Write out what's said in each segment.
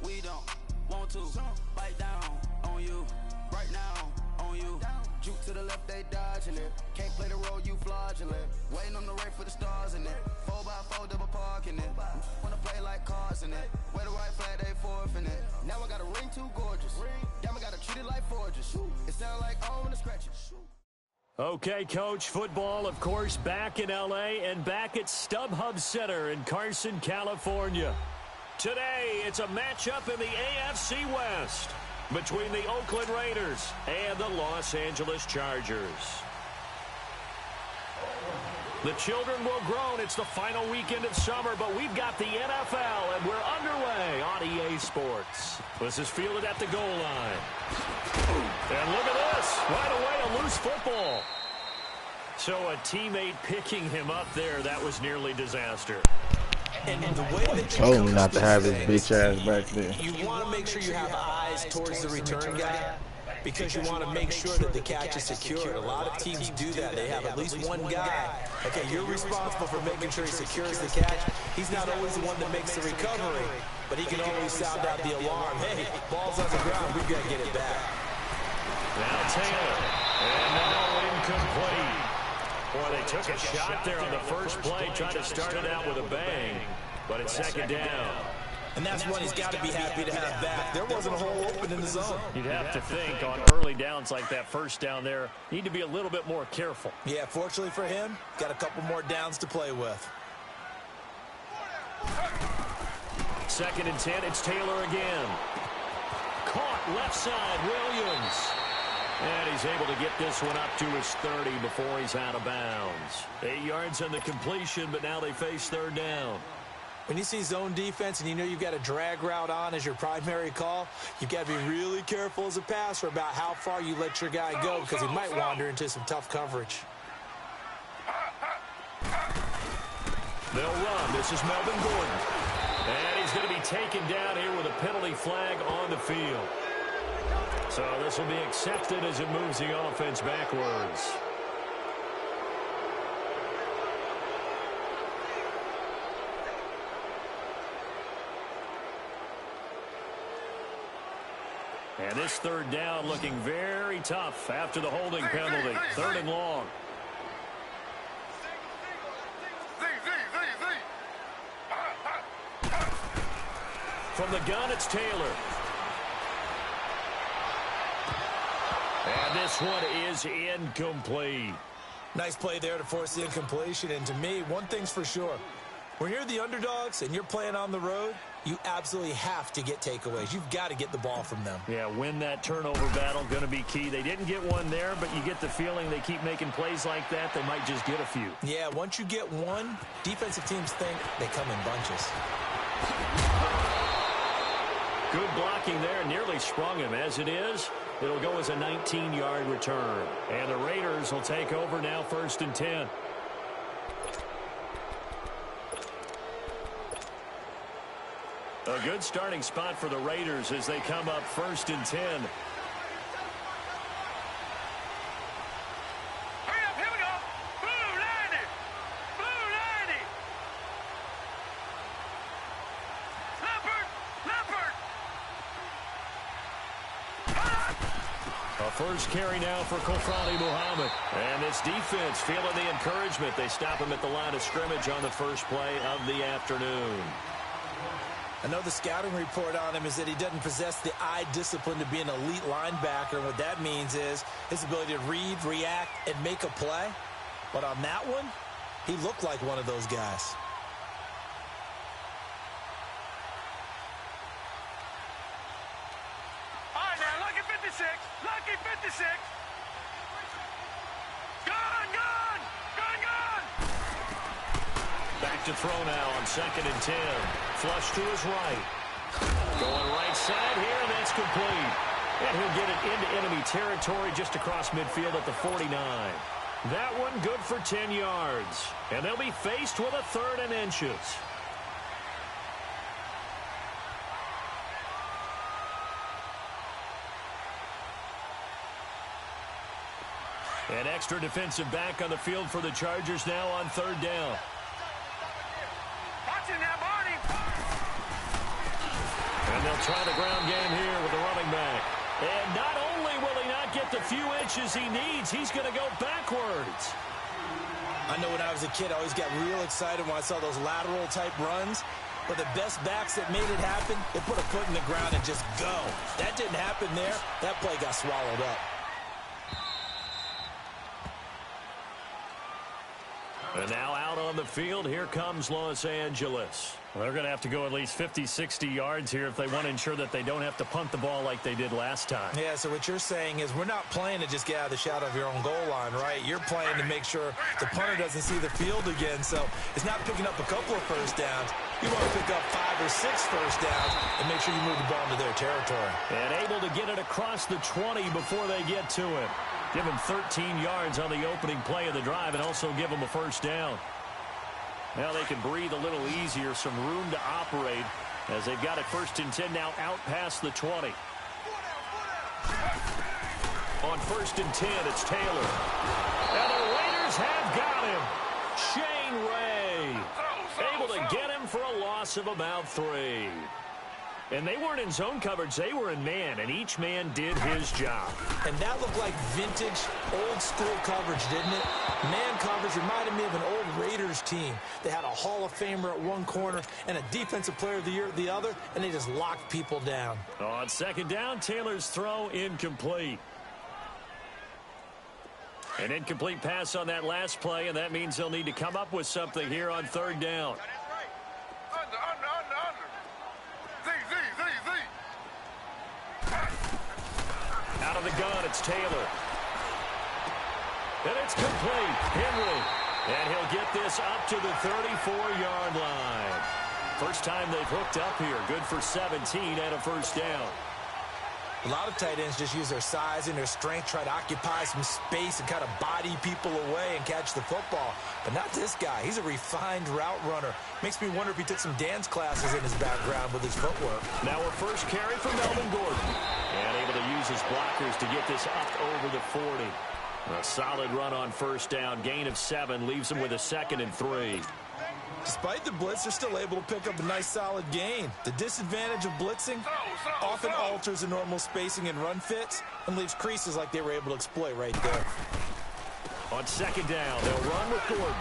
We don't want to bite down on you right now on you. Juke to the left, they dodging it. Can't play the role, you fraudulent. Waiting on the right for the stars in it. 4x4 double parking it. Wanna play like cars in it. Wear the right flag, they forfeiting it. Now I got a ring too gorgeous. Damn, I gotta treat it like forges. It sound like I wanna scratch it. Okay, Coach, football, of course, back in L.A. and back at StubHub Center in Carson, California. Today, it's a matchup in the AFC West between the Oakland Raiders and the Los Angeles Chargers. The children will groan. It's the final weekend of summer, but we've got the NFL, and we're underway on EA Sports. This is fielded at the goal line. And look at this. Right away, a loose football. So a teammate picking him up there, that was nearly disaster. And the way that you told him not to have his bitch ass back there. You want to make sure you have eyes towards the return guy because you want to make sure that the catch is secured. A lot of teams do that. They have at least one guy. Okay, you're responsible for making sure he secures the catch. He's not always the one that makes the recovery, but he can always sound out the alarm. Hey, ball's on the ground. We've got to get it back. Now Taylor. And now incomplete. Boy, they took a shot there on the first play, trying to start it out with a bang, but it's second down. And that's one he's got to be happy to have back. There wasn't a hole open in the zone. You'd have to think on early downs like that first down there, need to be a little bit more careful. Yeah, fortunately for him, got a couple more downs to play with. Second and 10, it's Taylor again. Caught left side, Williams. And he's able to get this one up to his 30 before he's out of bounds. 8 yards on the completion, but now they face third down. When you see zone defense and you know you've got a drag route on as your primary call, you've got to be really careful as a passer about how far you let your guy go because he might wander into some tough coverage. They'll run. This is Melvin Gordon. And he's going to be taken down here with a penalty flag on the field. So this will be accepted as it moves the offense backwards. And this third down looking very tough after the holding penalty. Third and long. From the gun, it's Taylor. And this one is incomplete. Nice play there to force the incompletion. And to me, one thing's for sure. When you're the underdogs and you're playing on the road, you absolutely have to get takeaways. You've got to get the ball from them. Yeah, win that turnover battle, going to be key. They didn't get one there, but you get the feeling they keep making plays like that, they might just get a few. Yeah, once you get one, defensive teams think they come in bunches. Good blocking there, nearly sprung him. As it is, it'll go as a 19-yard return. And the Raiders will take over now, 1st and 10. A good starting spot for the Raiders as they come up 1st and 10. Hurry up, here we go. Blue 90. Blue 90. Leopard. A first carry now for Kofrani Muhammad. And this defense feeling the encouragement. They stop him at the line of scrimmage on the first play of the afternoon. I know the scouting report on him is that he doesn't possess the eye discipline to be an elite linebacker. And what that means is his ability to read, react, and make a play. But on that one, he looked like one of those guys. All right, now, lucky 56. Lucky 56. Gun, gun. Gun, gun. Back to throw now on 2nd and 10. Flush to his right. Going right side here, and that's complete. And he'll get it into enemy territory just across midfield at the 49. That one good for 10 yards. And they'll be faced with a 3rd and inches. An extra defensive back on the field for the Chargers now on 3rd down. Watch it now, Barney. And they'll try the ground game here with the running back. And not only will he not get the few inches he needs, he's going to go backwards. I know when I was a kid, I always got real excited when I saw those lateral-type runs. But the best backs that made it happen, they put a foot in the ground and just go. That didn't happen there. That play got swallowed up. And now out on the field, here comes Los Angeles. Well, they're going to have to go at least 50, 60 yards here if they want to ensure that they don't have to punt the ball like they did last time. Yeah, so what you're saying is we're not playing to just get out of the shadow of your own goal line, right? You're playing to make sure the punter doesn't see the field again. So it's not picking up a couple of first downs. You want to pick up 5 or 6 first downs and make sure you move the ball into their territory. And able to get it across the 20 before they get to it. Give him 13 yards on the opening play of the drive and also give him a first down. Now they can breathe a little easier, some room to operate as they've got it 1st and 10 now out past the 20. On 1st and 10, it's Taylor. And the Raiders have got him. Shane Ray able to get him for a loss of about 3. And they weren't in zone coverage, they were in man, and each man did his job. And that looked like vintage, old-school coverage, didn't it? Man coverage reminded me of an old Raiders team. They had a Hall of Famer at one corner and a Defensive Player of the Year at the other, and they just locked people down. On 2nd down, Taylor's throw incomplete. An incomplete pass on that last play, and that means they'll need to come up with something here on 3rd down. Out of the gun, it's Taylor. And it's complete. Henry. And he'll get this up to the 34-yard line. First time they've hooked up here. Good for 17 and a first down. A lot of tight ends just use their size and their strength, try to occupy some space and kind of body people away and catch the football. But not this guy. He's a refined route runner. Makes me wonder if he took some dance classes in his background with his footwork. Now a first carry for Melvin Gordon. And able to use his blockers to get this up over the 40. A solid run on 1st down. Gain of 7 leaves him with a 2nd and 3. Despite the blitz, they're still able to pick up a nice solid gain. The disadvantage of blitzing often alters the normal spacing and run fits and leaves creases like they were able to exploit right there. On 2nd down, they'll run with Gordon.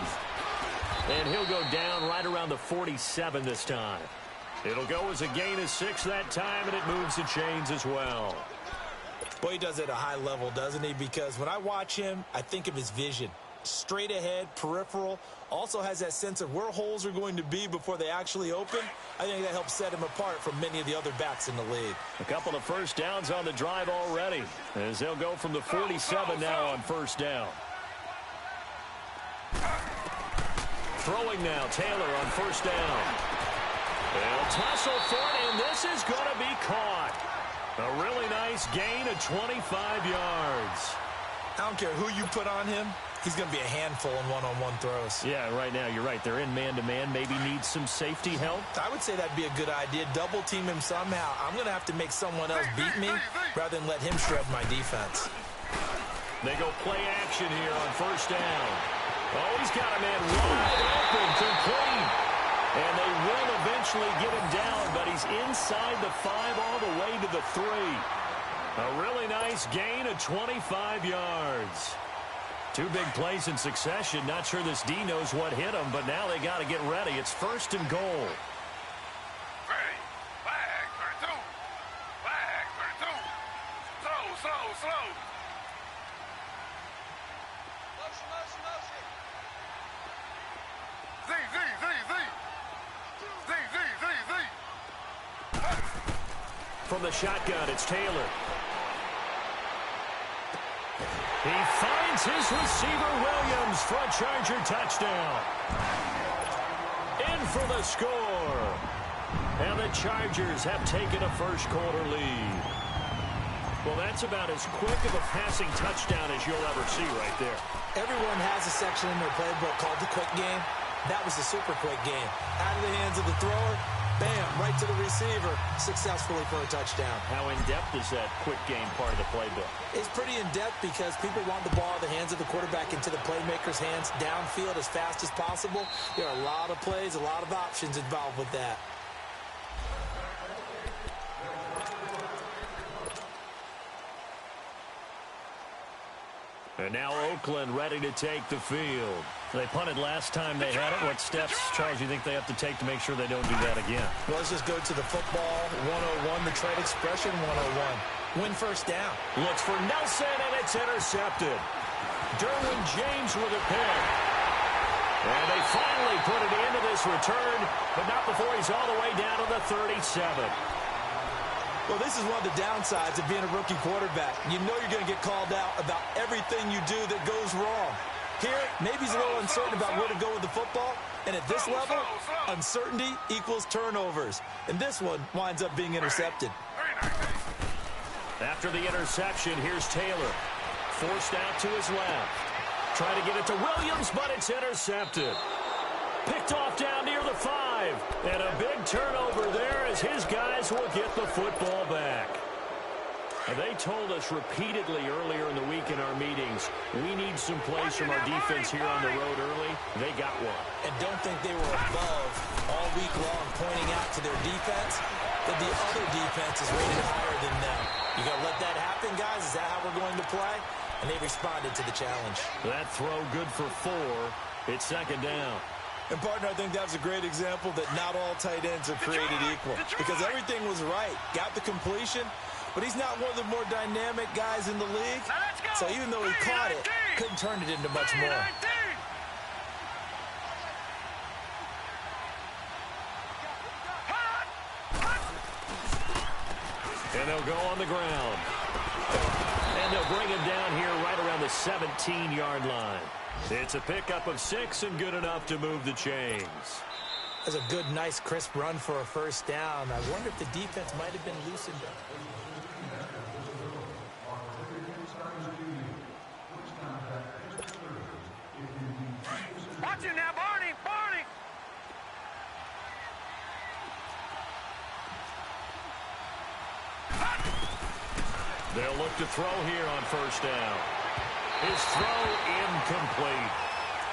And he'll go down right around the 47 this time. It'll go as a gain of 6 that time, and it moves the chains as well. Boy, he does it at a high level, doesn't he? Because when I watch him, I think of his vision. Straight ahead, peripheral, also has that sense of where holes are going to be before they actually open. I think that helps set him apart from many of the other backs in the league. A couple of first downs on the drive already, as they'll go from the 47 now on 1st down. Throwing now, Taylor on 1st down. They'll tussle for it, and this is going to be caught. A really nice gain of 25 yards. I don't care who you put on him. He's going to be a handful in one-on-one throws. Yeah, right now, you're right. They're in man-to-man. Maybe needs some safety help. I would say that'd be a good idea. Double team him somehow. I'm going to have to make someone else beat me rather than let him shred my defense. They go play action here on 1st down. Oh, he's got a man wide open, complete. And they will eventually get him down, but he's inside the 5 all the way to the 3. A really nice gain of 25 yards. 2 big plays in succession. Not sure this D knows what hit him, but now they got to get ready. It's 1st and goal. Ready. Flag 32. Flag 32. Slow. From the shotgun, it's Taylor. He finds his receiver, Williams, for a Charger touchdown. In for the score. And the Chargers have taken a first-quarter lead. Well, that's about as quick of a passing touchdown as you'll ever see right there. Everyone has a section in their playbook called the quick game. That was the super quick game. Out of the hands of the thrower, bam, right to the receiver, successfully for a touchdown. How in-depth is that quick game part of the playbook? It's pretty in-depth because people want the ball in the hands of the quarterback into the playmaker's hands downfield as fast as possible. There are a lot of plays, a lot of options involved with that. And now Oakland ready to take the field. They punted last time they had it. What steps, Charles, you think they have to take to make sure they don't do that again? Well, let's just go to the football 101, the trade expression 101. Win first down. Looks for Nelson, and it's intercepted. Derwin James with a pick. And they finally put it into this return, but not before he's all the way down to the 37. Well, this is one of the downsides of being a rookie quarterback. You know you're going to get called out about everything you do that goes wrong. Here, maybe he's a little uncertain about where to go with the football. And at this level, uncertainty equals turnovers. And this one winds up being intercepted. After the interception, here's Taylor. Forced out to his left. Trying to get it to Williams, but it's intercepted. Picked off down near the 5. And a big turnover there as his guys will get the football back. They told us repeatedly earlier in the week in our meetings, we need some plays from our defense here on the road early. They got one. And don't think they were above all week long pointing out to their defense that the other defense is rated higher than them. You got to let that happen, guys? Is that how we're going to play? And they responded to the challenge. That throw good for 4. It's second down. And, partner, I think that was a great example that not all tight ends are created equal. Because everything was right. Got the completion, but he's not one of the more dynamic guys in the league. So even though he caught it, couldn't turn it into much more. And they'll go on the ground. And they'll bring him down here right around the 17-yard line. It's a pickup of 6 and good enough to move the chains. That's a good, nice, crisp run for a first down. I wonder if the defense might have been loosened up. Watch it now, Barney! Barney! They'll look to throw here on first down. His throw incomplete.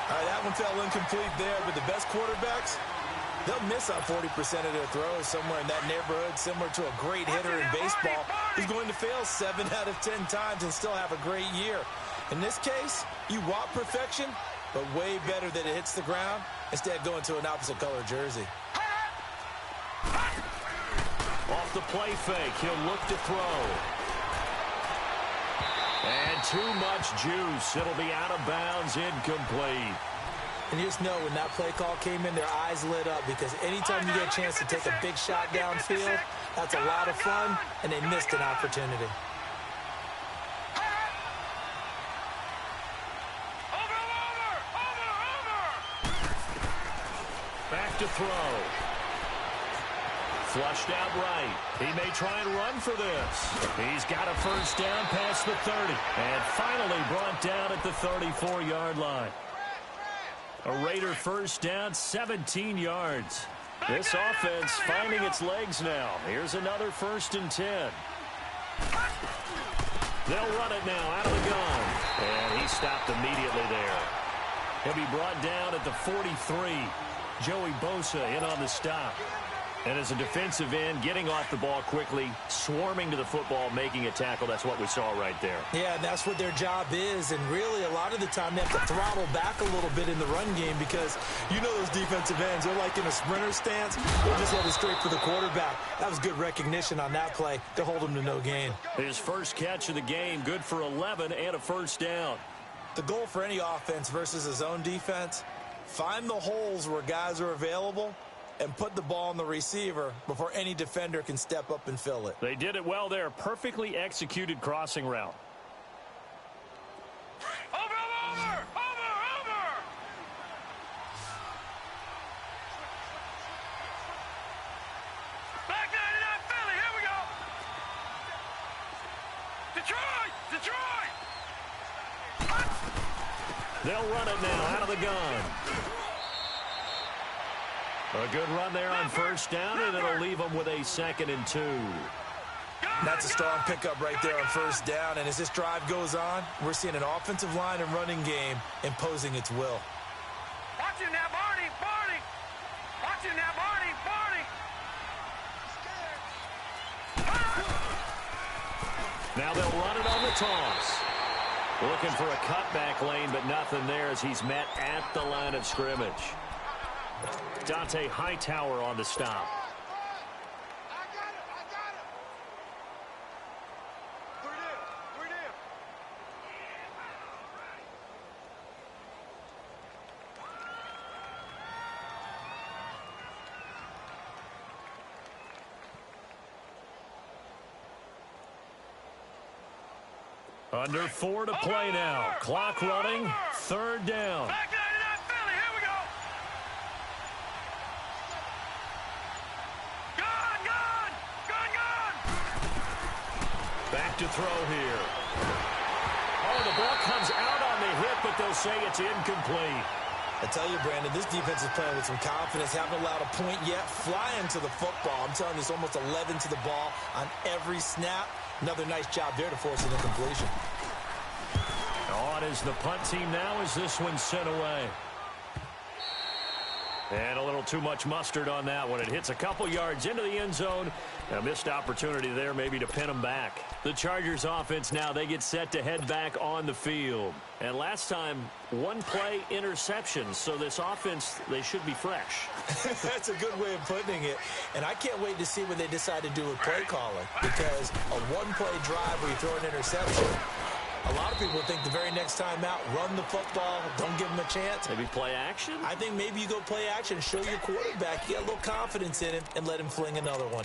All right, that one fell incomplete there, but the best quarterbacks, they'll miss on 40% of their throws somewhere in that neighborhood, similar to a great hitter in baseball who's going to fail 7 out of 10 times and still have a great year. In this case, you want perfection, but way better that it hits the ground instead going to an opposite color jersey. Off the play fake, he'll look to throw. And too much juice. It'll be out of bounds, incomplete. And you just know when that play call came in, their eyes lit up because anytime you get a chance to take a big shot downfield, that's a lot of fun, and they missed an opportunity. Back to throw. Flushed out right. He may try and run for this. He's got a first down past the 30. And finally brought down at the 34-yard line. A Raider first down, 17 yards. This offense finding its legs now. Here's another 1st and 10. They'll run it now out of the gun. And he stopped immediately there. He'll be brought down at the 43. Joey Bosa in on the stop. And as a defensive end, getting off the ball quickly, swarming to the football, making a tackle, that's what we saw right there. Yeah, and that's what their job is. And really, a lot of the time, they have to throttle back a little bit in the run game because you know those defensive ends, they're like in a sprinter stance. They're just headed straight for the quarterback. That was good recognition on that play to hold him to no gain. His first catch of the game, good for 11 and a first down. The goal for any offense versus his own defense, find the holes where guys are available and put the ball on the receiver before any defender can step up and fill it. They did it well there. Perfectly executed crossing route. Over! Back 99 Philly, here we go! Detroit! They'll run it now out of the gun. A good run there on first down, and it'll leave them with a 2nd and 2. That's a strong pickup right there on first down. And as this drive goes on, we're seeing an offensive line and running game imposing its will. Watch it now, Barney! Watch it now, Barney! Now they'll run it on the toss. Looking for a cutback lane, but nothing there as he's met at the line of scrimmage. Dante Hightower on the stop. Under 4 to play now. Clock running. 3rd down. Back 99 Philly. Here we go. Gone. Back to throw here. Oh, the ball comes out on the hit, but they'll say it's incomplete. I tell you, Brandon, this defense is playing with some confidence. Haven't allowed a point yet. Flying to the football. I'm telling you, it's almost 11 to the ball on every snap. Another nice job there to force an incompletion. On is the punt team now as this one's sent away. And a little too much mustard on that one. It hits a couple yards into the end zone. A missed opportunity there maybe to pin them back. The Chargers offense now, they get set to head back on the field. And last time, 1-play interception. So this offense, they should be fresh. That's a good way of putting it. And I can't wait to see what they decide to do with play calling. Because a 1-play drive where you throw an interception, a lot of people think the very next time out, run the football, don't give them a chance. Maybe play action? I think maybe you go play action, show your quarterback, get a little confidence in him, and let him fling another one.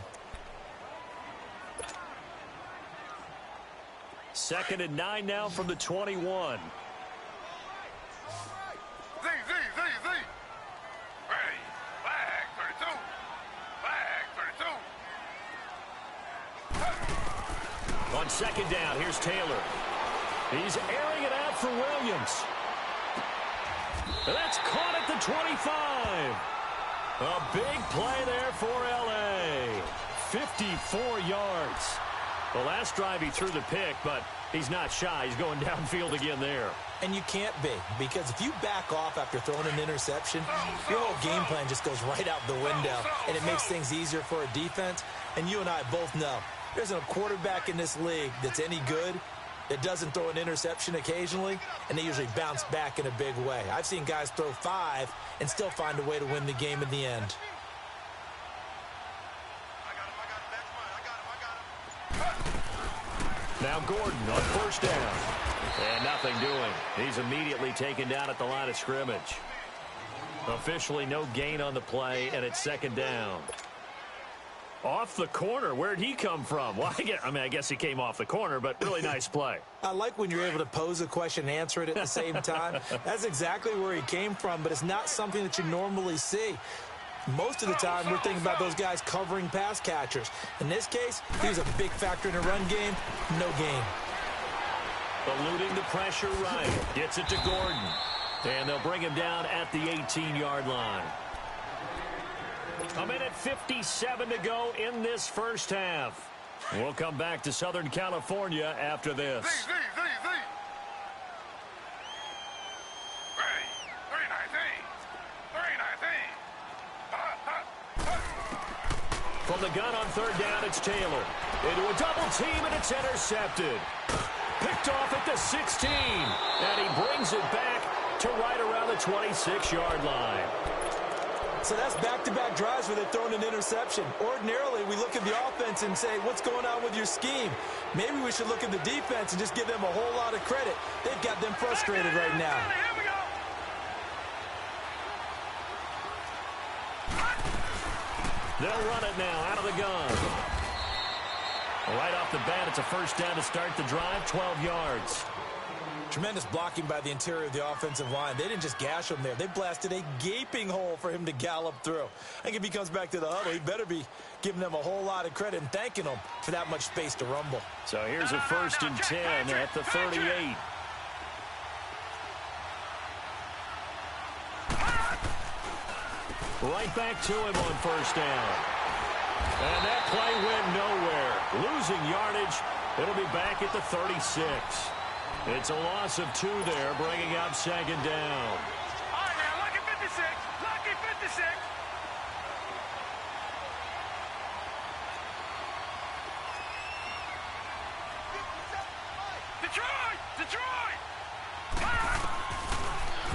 2nd and 9 now from the 21. Z. Ready. Flag 32. On 2nd down, here's Taylor. He's airing it out for Williams. That's caught at the 25. A big play there for L.A. 54 yards. The last drive he threw the pick, but he's not shy. He's going downfield again there. And you can't be, because if you back off after throwing an interception, your whole game plan just goes right out the window, and it makes things easier for a defense. And you and I both know there's a quarterback in this league that's any good that doesn't throw an interception occasionally, and they usually bounce back in a big way. I've seen guys throw 5 and still find a way to win the game in the end. Now Gordon on 1st down. And nothing doing. He's immediately taken down at the line of scrimmage. Officially no gain on the play, and it's 2nd down. Off the corner. Where'd he come from? Well, I guess he came off the corner, but really nice play. I like when you're able to pose a question and answer it at the same time. That's exactly where he came from, but it's not something that you normally see. Most of the time, we're thinking about those guys covering pass catchers. In this case, he was a big factor in the run game. No gain. Eluding the pressure, Ryan gets it to Gordon. And they'll bring him down at the 18-yard line. 1:57 to go in this first half. We'll come back to Southern California after this. Z. Ready. 319. From the gun on 3rd down, it's Taylor. Into a double team, and it's intercepted. Picked off at the 16. And he brings it back to right around the 26-yard line. So that's back-to-back drives where they're throwing an interception. Ordinarily, we look at the offense and say, what's going on with your scheme? Maybe we should look at the defense and just give them a whole lot of credit. They've got them frustrated right now. Here we go. They'll run it now out of the gun. Right off the bat, it's a 1st down to start the drive, 12 yards. Tremendous blocking by the interior of the offensive line. They didn't just gash him there. They blasted a gaping hole for him to gallop through. I think if he comes back to the huddle, he better be giving them a whole lot of credit and thanking them for that much space to rumble. So here's a 1st and 10 at the 38. Right back to him on 1st down. And that play went nowhere. Losing yardage. It'll be back at the 36. It's a loss of 2 there, bringing up 2nd down. All right, now, lucky 56. Lucky 56. Detroit!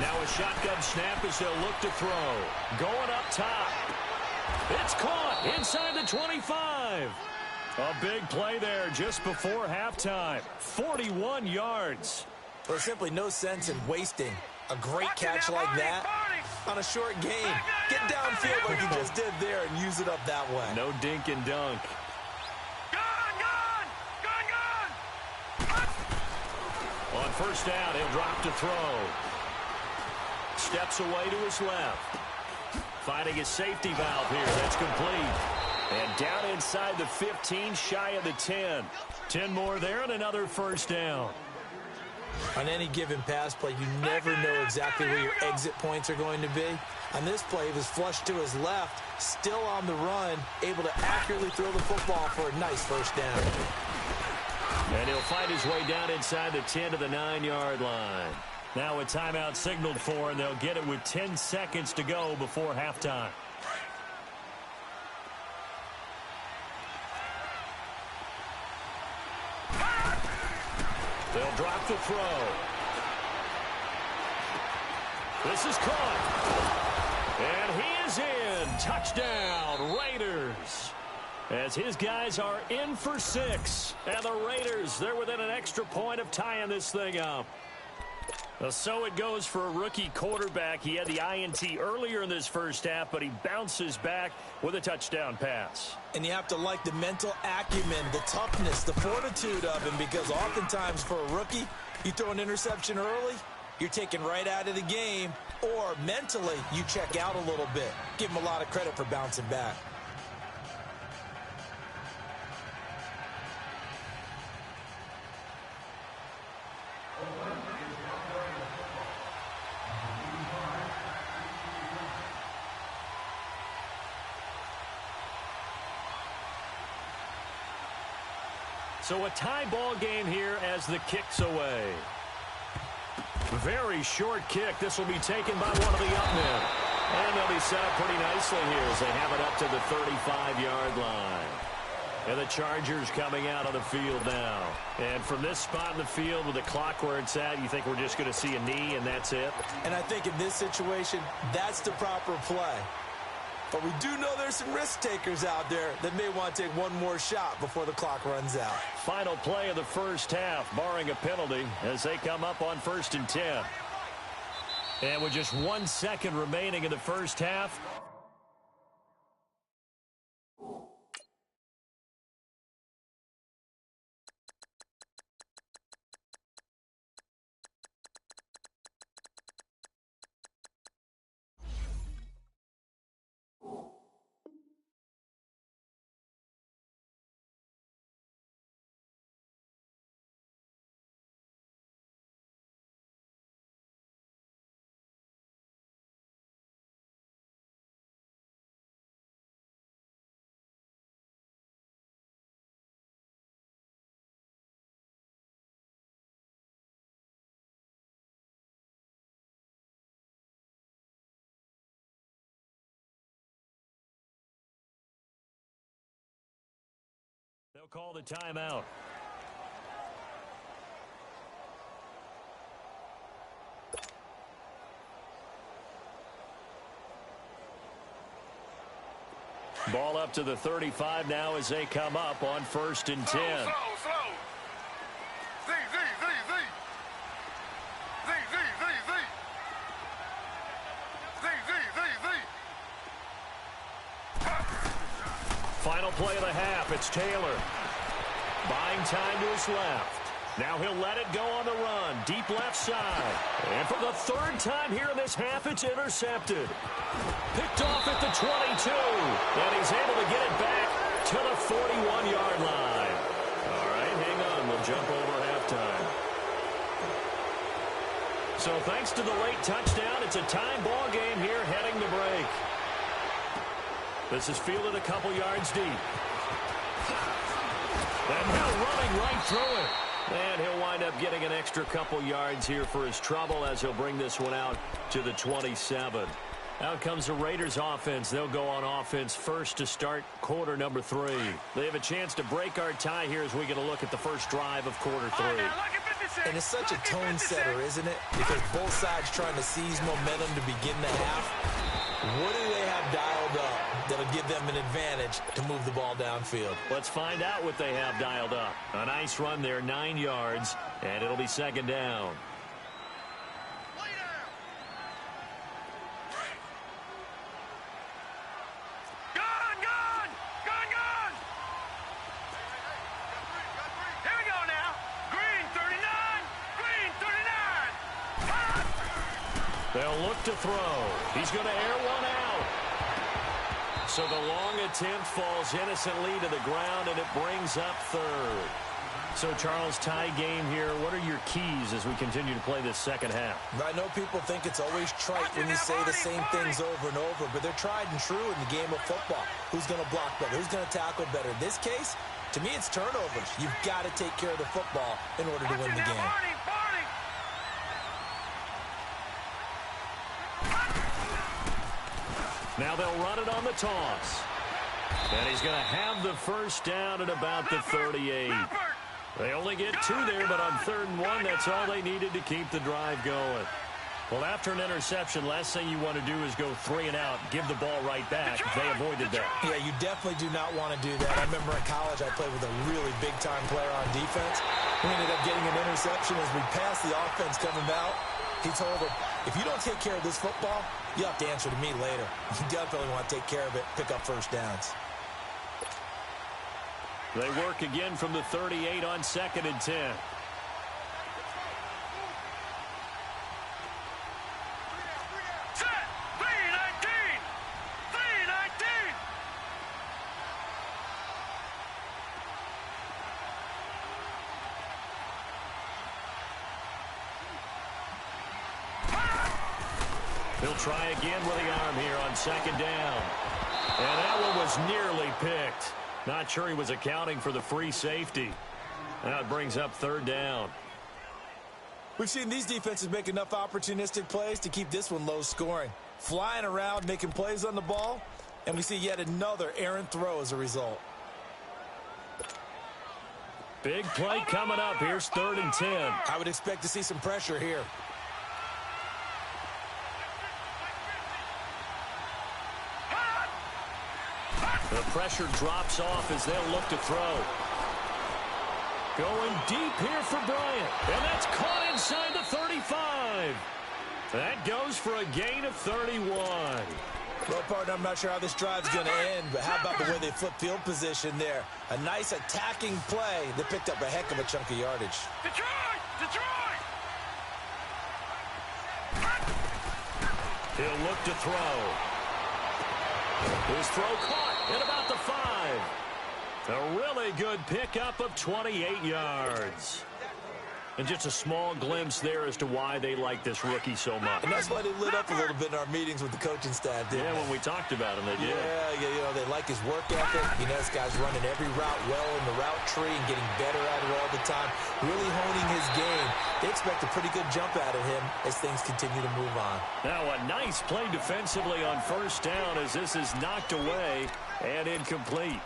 Now a shotgun snap as they'll look to throw. Going up top. It's caught inside the 25. A big play there just before halftime. 41 yards. There's simply no sense in wasting a great catch like that on a short game. Get downfield like you just did there and use it up that way. No dink and dunk. On first down, he'll drop to throw. Steps away to his left. Finding his safety valve here. That's complete. And down inside the 15, shy of the 10. 10 more there and another first down. On any given pass play, you never know exactly where your exit points are going to be. On this play, he was flushed to his left, still on the run, able to accurately throw the football for a nice first down. And he'll find his way down inside the 10 to the 9-yard line. Now a timeout signaled for, and they'll get it with 10 seconds to go before halftime. They'll drop the throw. This is caught. And he is in. Touchdown, Raiders. As his guys are in for 6. And the Raiders, they're within an extra point of tying this thing up. So it goes for a rookie quarterback. He had the INT earlier in this first half, but he bounces back with a touchdown pass. And you have to like the mental acumen, the toughness, the fortitude of him, because oftentimes for a rookie, you throw an interception early, you're taken right out of the game, or mentally you check out a little bit. Give him a lot of credit for bouncing back. So a tie ball game here as the kick's away. Very short kick. This will be taken by one of the up men. And they'll be set up pretty nicely here as they have it up to the 35-yard line. And the Chargers coming out on the field now. And from this spot in the field with the clock where it's at, you think we're just going to see a knee and that's it? And I think in this situation, that's the proper play. But we do know there's some risk takers out there that may want to take one more shot before the clock runs out. Final play of the first half, barring a penalty, as they come up on 1st and 10. And with just 1 second remaining in the first half, they'll call the timeout. Ball up to the 35 now as they come up on 1st and 10. Slow. Z. Final play of the half. It's Taylor. Buying time to his left. Now he'll let it go on the run. Deep left side. And for the 3rd time here in this half, it's intercepted. Picked off at the 22. And he's able to get it back to the 41-yard line. All right, hang on. We'll jump over halftime. So thanks to the late touchdown, it's a time ball game here heading to break. This is fielded a couple yards deep. And now running right through it. And he'll wind up getting an extra couple yards here for his trouble as he'll bring this one out to the 27. Out comes the Raiders offense. They'll go on offense first to start quarter number 3. They have a chance to break our tie here as we get a look at the first drive of quarter 3. All right, now look at 57. And it's such a tone setter, isn't it? Because both sides trying to seize momentum to begin the half. What do they have dialed up that'll give them an advantage to move the ball downfield? Let's find out what they have dialed up. A nice run there, 9 yards, and it'll be second down. They'll look to throw. He's going to air one out. So the long attempt falls innocently to the ground, and it brings up third. So, Charles, tie game here. What are your keys as we continue to play this second half? I know people think it's always trite when you say the same things over and over, but they're tried and true in the game of football. Who's going to block better? Who's going to tackle better? In this case, to me, it's turnovers. You've got to take care of the football in order to win the game. Now they'll run it on the toss. And he's going to have the first down at about the 38. They only get 2 there, but on 3rd and 1, that's all they needed to keep the drive going. Well, after an interception, last thing you want to do is go 3 and out, give the ball right back. They avoided that. Yeah, you definitely do not want to do that. I remember in college I played with a really big-time player on defense. We ended up getting an interception as we passed the offense coming out. He told him, if you don't take care of this football, you have to answer to me later. You definitely want to take care of it, pick up first downs. They work again from the 38 on 2nd and 10. Set! 3-19! 3-19! He'll try again with the arm here on 2nd down. And that one was nearly picked. Not sure he was accounting for the free safety. Now it brings up 3rd down. We've seen these defenses make enough opportunistic plays to keep this one low scoring. Flying around, making plays on the ball, and we see yet another errant throw as a result. Big play coming up. Here's 3rd and 10. I would expect to see some pressure here. The pressure drops off as they'll look to throw. Going deep here for Bryant. And that's caught inside the 35. That goes for a gain of 31. Well, partner, I'm not sure how this drive's going to end, but how about the way they flip field position there? A nice attacking play that picked up a heck of a chunk of yardage. Detroit! Detroit! He'll look to throw. His throw caught at about the 5. A really good pickup of 28 yards. And just a small glimpse there as to why they like this rookie so much. And that's why they lit up a little bit in our meetings with the coaching staff, didn't Yeah, they? when we talked about him, they did. Yeah, you know, they like his work ethic. You know, this guy's running every route well in the route tree and getting better at it all the time, really honing his game. They expect a pretty good jump out of him as things continue to move on. Now a nice play defensively on 1st down as this is knocked away and incomplete.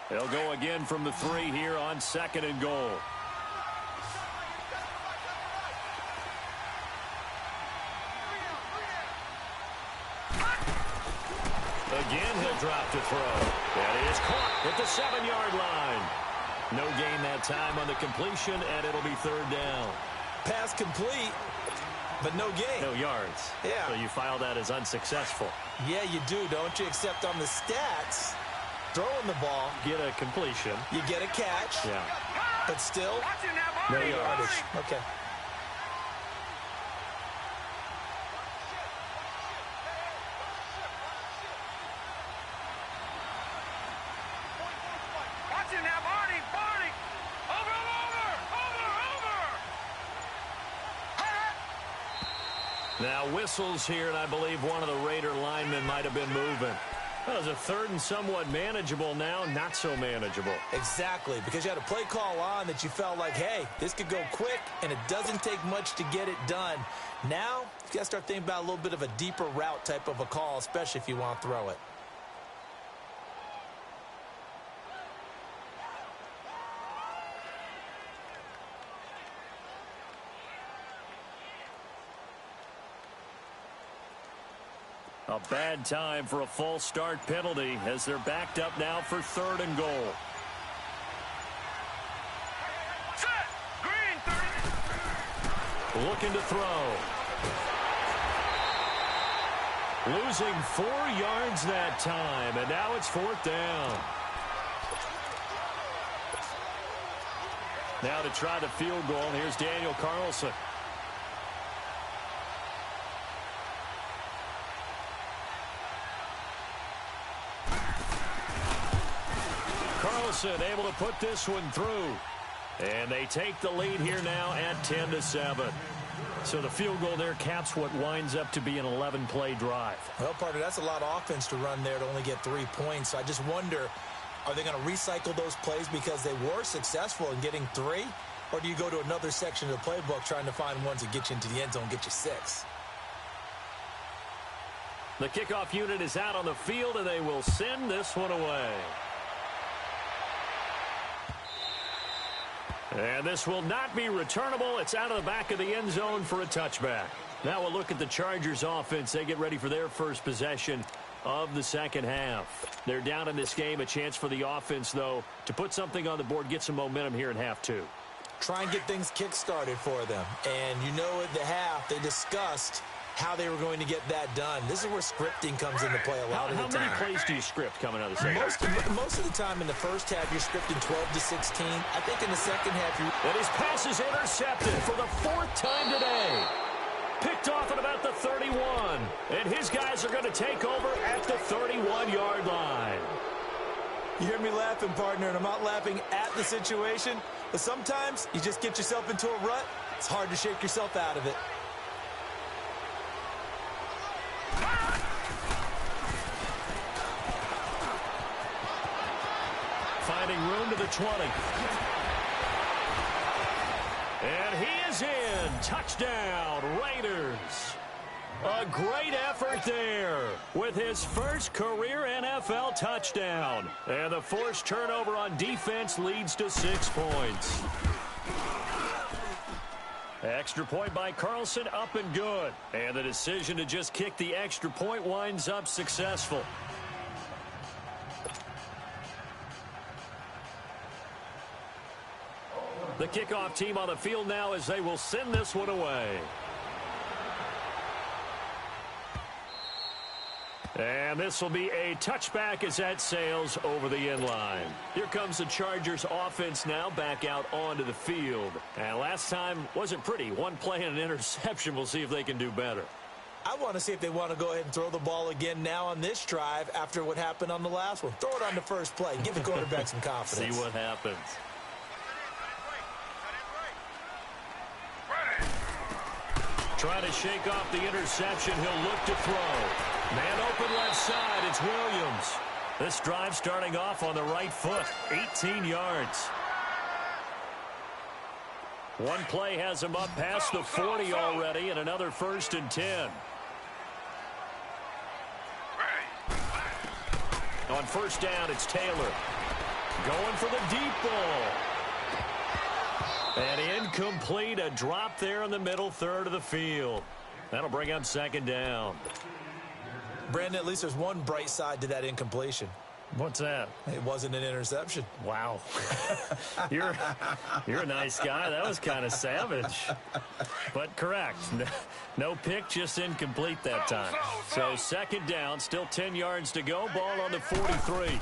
They'll go again from the 3 here on 2nd and goal. Again, he'll drop to throw. That is caught at the 7-yard line. No gain that time on the completion, and it'll be 3rd down. Pass complete, but no gain. No yards. Yeah. So you file that as unsuccessful. Yeah, you do, don't you? Except on the stats, throwing the ball, Get a completion. you get a catch, Yeah. but still Watching that, no Barney! yardage. Okay. Watching that, Barney! Barney! Over, over, over! Now whistles here, and I believe one of the Raider linemen might have been moving. That was a 3rd and somewhat manageable now, not so manageable. Exactly, because you had a play call on that you felt like, hey, this could go quick, and it doesn't take much to get it done. Now, you got to start thinking about a little bit of a deeper route type of a call, especially if you want to throw it. A bad time for a false start penalty as they're backed up now for 3rd and goal. Set. Green 30. Looking to throw. Losing 4 yards that time, and now it's 4th down. Now to try the field goal, here's Daniel Carlson. Carlson able to put this one through. And they take the lead here now at 10-7. So the field goal there caps what winds up to be an 11-play drive. Well, partner, that's a lot of offense to run there to only get 3 points. So I just wonder, are they going to recycle those plays because they were successful in getting 3? Or do you go to another section of the playbook trying to find ones that get you into the end zone, get you 6? The kickoff unit is out on the field, and they will send this one away. And this will not be returnable. It's out of the back of the end zone for a touchback. Now we'll look at the Chargers offense. They get ready for their first possession of the second half. They're down in this game. A chance for the offense, though, to put something on the board, get some momentum here in half 2. Try and get things kick-started for them. And you know at the half, they discussed how they were going to get that done. This is where scripting comes into play a lot of the time. How many plays do you script coming out of the second half? Most of the time in the first half, you're scripting 12 to 16. I think in the second half, you're... And his pass is intercepted for the 4th time today. Picked off at about the 31. And his guys are going to take over at the 31-yard line. You hear me laughing, partner, and I'm not laughing at the situation. But sometimes you just get yourself into a rut. It's hard to shake yourself out of it. Finding room to the 20. And he is in. Touchdown, Raiders. A great effort there with his first career NFL touchdown. And the forced turnover on defense leads to 6 points. Extra point by Carlson, up and good. And the decision to just kick the extra point winds up successful. The kickoff team on the field now as they will send this one away. And this will be a touchback as that sails over the end line. Here comes the Chargers offense now back out onto the field. And last time wasn't pretty. 1 play and an interception. We'll see if they can do better. I want to see if they want to go ahead and throw the ball again now on this drive after what happened on the last one. Throw it on the first play. Give the quarterback some confidence. See what happens. Trying to shake off the interception. He'll look to throw. Man open left side. It's Williams. This drive starting off on the right foot. 18 yards. 1 play has him up past the 40 already, and another 1st and 10. On 1st down, it's Taylor. Going for the deep ball. And incomplete, a drop there in the middle third of the field. That'll bring up 2nd down. Brandon, at least there's one bright side to that incompletion. What's that? It wasn't an interception. Wow. You're a nice guy. That was kind of savage. But correct. No pick, just incomplete that time. So 2nd down, still 10 yards to go. Ball on the 43.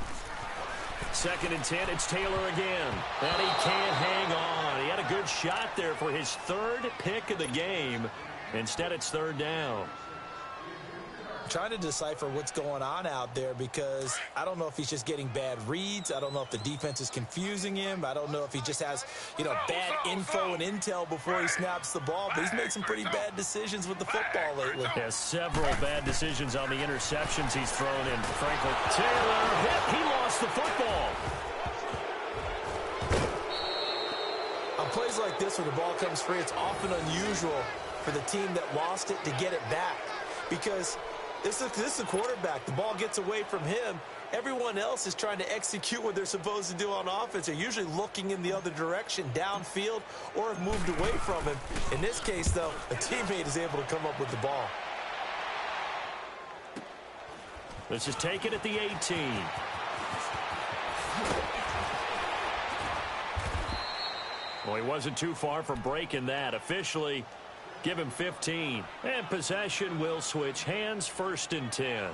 2nd and 10, it's Taylor again. And he can't hang on. He had a good shot there for his 3rd pick of the game. Instead, it's 3rd down. Trying to decipher what's going on out there because I don't know if he's just getting bad reads. I don't know if the defense is confusing him. I don't know if he just has, bad info and intel before he snaps the ball. But he's made some pretty bad decisions with the football lately. Yeah, several bad decisions on the interceptions he's thrown in. Frankly, Taylor hit. He lost the football. On plays like this where the ball comes free, it's often unusual for the team that lost it to get it back because this is the quarterback. The ball gets away from him. Everyone else is trying to execute what they're supposed to do on offense. They're usually looking in the other direction, downfield, or have moved away from him. In this case, though, a teammate is able to come up with the ball. This is taken at the 18. Well, he wasn't too far from breaking that. Officially, give him 15. And possession will switch hands, 1st and 10.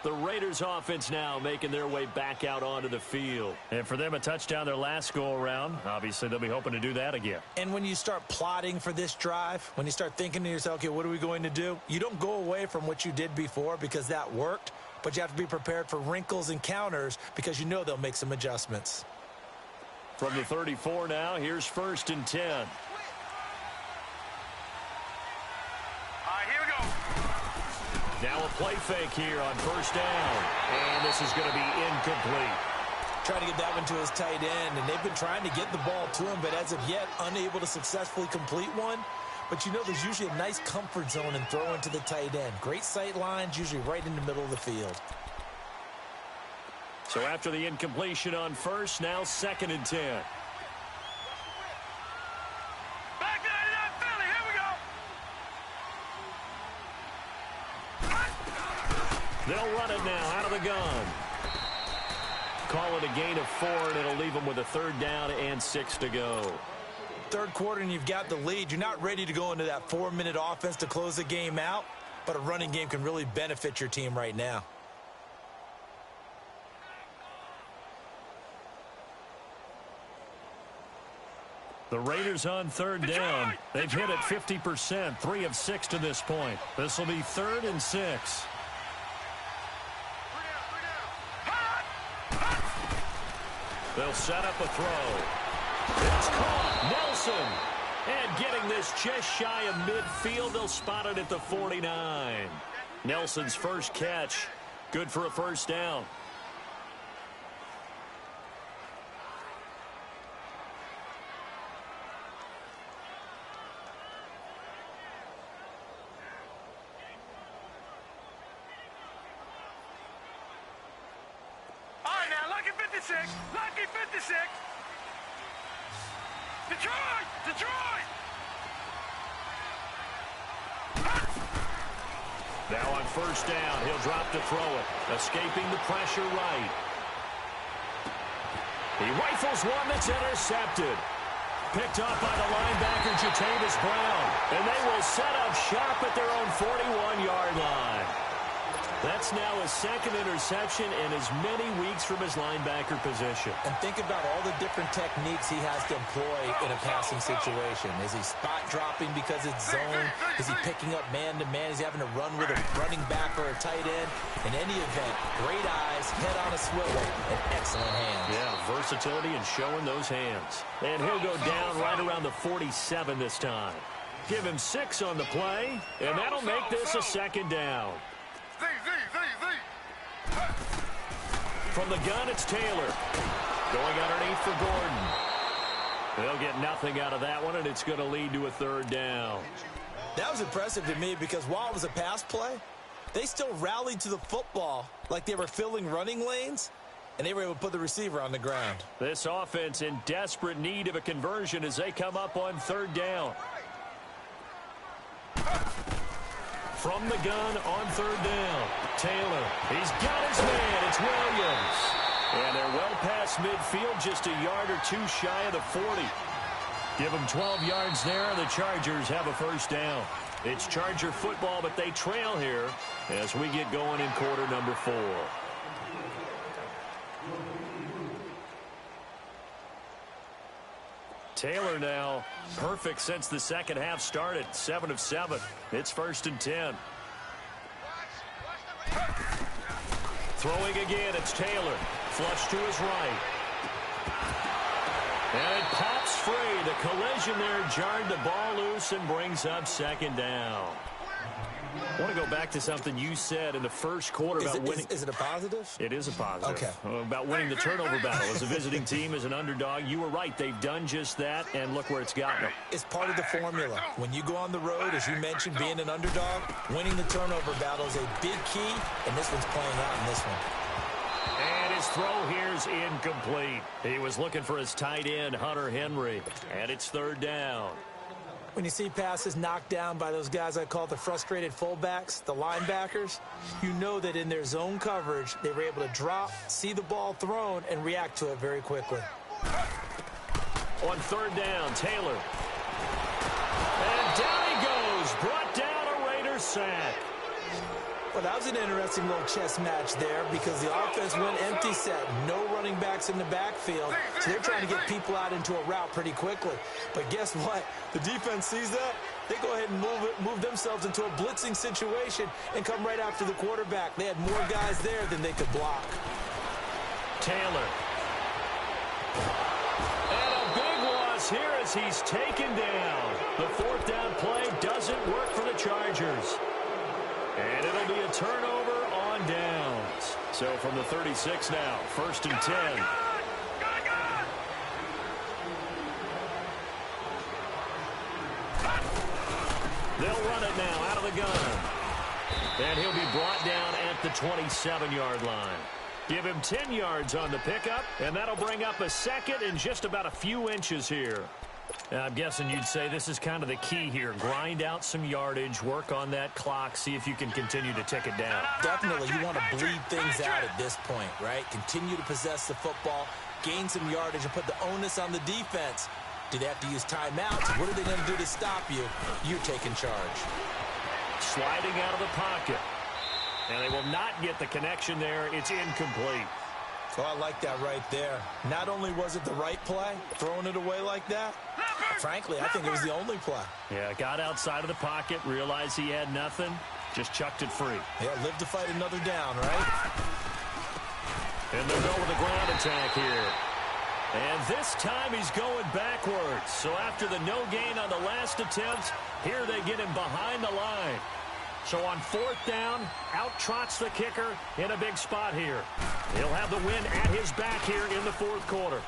The Raiders offense now making their way back out onto the field. And for them, a touchdown their last go-around. Obviously, they'll be hoping to do that again. And when you start plotting for this drive, when you start thinking to yourself, okay, what are we going to do? You don't go away from what you did before because that worked, but you have to be prepared for wrinkles and counters because you know they'll make some adjustments. From the 34 now, here's 1st and 10. All right, here we go. Now a play fake here on 1st down. And this is going to be incomplete. Trying to get that one to his tight end, and they've been trying to get the ball to him, but as of yet, unable to successfully complete one. But you know there's usually a nice comfort zone in throwing to the tight end. Great sight lines, usually right in the middle of the field. So after the incompletion on 1st, now 2nd and 10. Back to 99 Philly. Here we go. They'll run it now out of the gun. Call it a gain of 4, and it'll leave them with a 3rd down and 6 to go. Third quarter, and you've got the lead. You're not ready to go into that 4-minute offense to close the game out, but a running game can really benefit your team right now. The Raiders on 3rd down. They've hit it 50%, 3 of 6 to this point. This will be 3rd and 6. They'll set up a throw. It's caught. Nelson. And getting this just shy of midfield. They'll spot it at the 49. Nelson's first catch. Good for a 1st down. Lucky 56. Detroit! Detroit! Now on 1st down, he'll drop to throw it. Escaping the pressure right. He rifles one that's intercepted. Picked up by the linebacker, Jatavis Brown. And they will set up shop at their own 41-yard line. That's now his 2nd interception in as many weeks from his linebacker position. And think about all the different techniques he has to employ in a passing situation. Is he spot dropping because it's zone? Is he picking up man-to-man? Is he having to run with a running back or a tight end? In any event, great eyes, head on a swivel, and excellent hands. Yeah, versatility and showing those hands. And he'll go down right around the 47 this time. Give him 6 on the play, and that'll make this a 2nd down. From the gun, it's Taylor. Going underneath for Gordon. They'll get nothing out of that one, and it's going to lead to a 3rd down. That was impressive to me because while it was a pass play, they still rallied to the football like they were filling running lanes, and they were able to put the receiver on the ground. This offense in desperate need of a conversion as they come up on 3rd down. From the gun on 3rd down, Taylor. He's got his man. It's Williams. And they're well past midfield, just a yard or 2 shy of the 40. Give them 12 yards there, and the Chargers have a 1st down. It's Charger football, but they trail here as we get going in quarter number 4. Taylor now perfect since the 2nd half started. 7 of 7. It's 1st and 10. Throwing again, it's Taylor. Flush to his right. And it pops free. The collision there jarred the ball loose and brings up 2nd down. I want to go back to something you said in the first quarter about winning. Is it a positive? It is a positive. Okay. About winning the turnover battle. As a visiting team, as an underdog, you were right. They've done just that, and look where it's gotten them. It's part of the formula. When you go on the road, as you mentioned, being an underdog, winning the turnover battle is a big key, and this one's playing out in this one. And his throw here's incomplete. He was looking for his tight end, Hunter Henry, and it's 3rd down. When you see passes knocked down by those guys I call the frustrated fullbacks, the linebackers, you know that in their zone coverage, they were able to drop, see the ball thrown, and react to it very quickly. On third down, Taylor. And down he goes. Brought down a Raiders sack. Well, that was an interesting little chess match there because the offense went empty set. No running backs in the backfield, so they're trying to get people out into a route pretty quickly. But guess what? The defense sees that. They go ahead and move themselves into a blitzing situation and come right after the quarterback. They had more guys there than they could block. Taylor. And a big loss here as he's taken down. The fourth down play doesn't work for the Chargers. And it'll be a turnover on downs. So from the 36 now, 1st and 10. They'll run it now out of the gun. And he'll be brought down at the 27-yard line. Give him 10 yards on the pickup, and that'll bring up a second in just about a few inches here. I'm guessing you'd say this is kind of the key here. Grind out some yardage, work on that clock, see if you can continue to tick it down. Definitely, you want to bleed things out at this point, right? Continue to possess the football, gain some yardage, and put the onus on the defense. Do they have to use timeouts? What are they going to do to stop you? You're taking charge. Sliding out of the pocket. And they will not get the connection there. It's incomplete. So I like that right there. Not only was it the right play, throwing it away like that, frankly, I think it was the only play. Yeah, got outside of the pocket, realized he had nothing, just chucked it free. Yeah, live to fight another down, right? And they'll go with a ground attack here. And this time he's going backwards. So after the no gain on the last attempt, here they get him behind the line. So on 4th down, out trots the kicker in a big spot here. He'll have the win at his back here in the 4th quarter.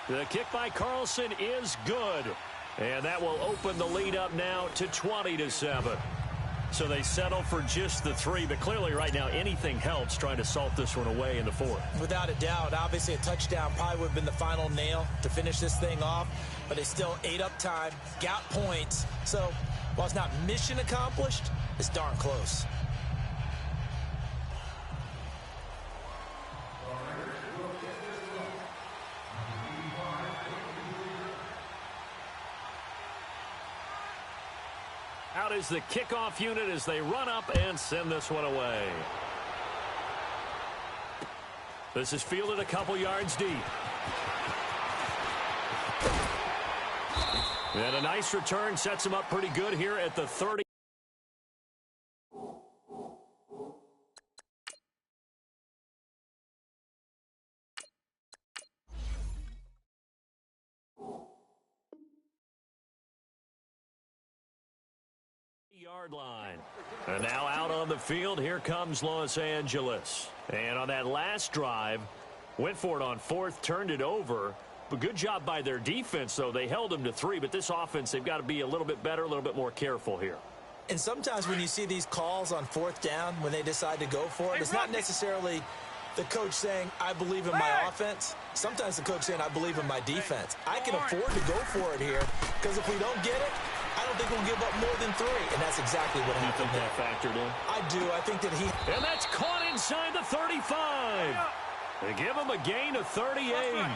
The kick by Carlson is good. And that will open the lead up now to 20-7. So they settle for just the 3, but clearly right now anything helps trying to salt this one away in the 4th. Without a doubt, obviously a touchdown probably would have been the final nail to finish this thing off, but they still ate up time, got points. So while it's not mission accomplished, it's darn close. Out is the kickoff unit as they run up and send this one away. This is fielded a couple yards deep. And a nice return sets him up pretty good here at the 30. Yard line. And now out on the field, here comes Los Angeles. And on that last drive, went for it on 4th, turned it over. But good job by their defense, though. They held them to 3, but this offense, they've got to be a little bit better, a little bit more careful here. And sometimes when you see these calls on 4th down, when they decide to go for it, it's not necessarily the coach saying, I believe in my offense. Sometimes the coach saying, I believe in my defense. I can afford to go for it here, because if we don't get it, I don't think we'll give up more than 3, and that's exactly what happened there. You think that factored in? I do. I think that he... And that's caught inside the 35. They give him a gain of 38.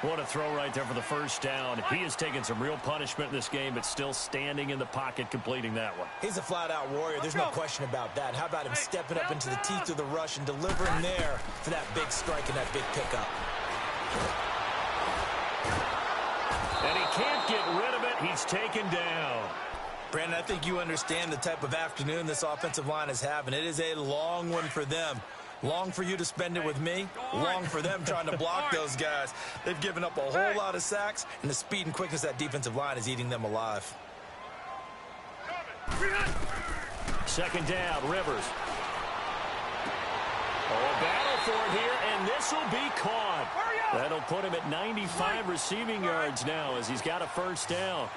What a throw right there for the first down. He has taken some real punishment in this game, but still standing in the pocket, completing that one. He's a flat-out warrior. There's no question about that. How about him stepping up into the teeth of the rush and delivering there for that big strike and that big pickup? And he can't get rid of it. He's taken down. Brandon, I think you understand the type of afternoon this offensive line is having. It is a long one for them. Long for you to spend it with me. Long for them trying to block those guys. They've given up a whole lot of sacks, and the speed and quickness of that defensive line is eating them alive. 2nd down, Rivers. Oh, a battle for it here, and this will be caught. That'll put him at 95 receiving yards now as he's got a first down.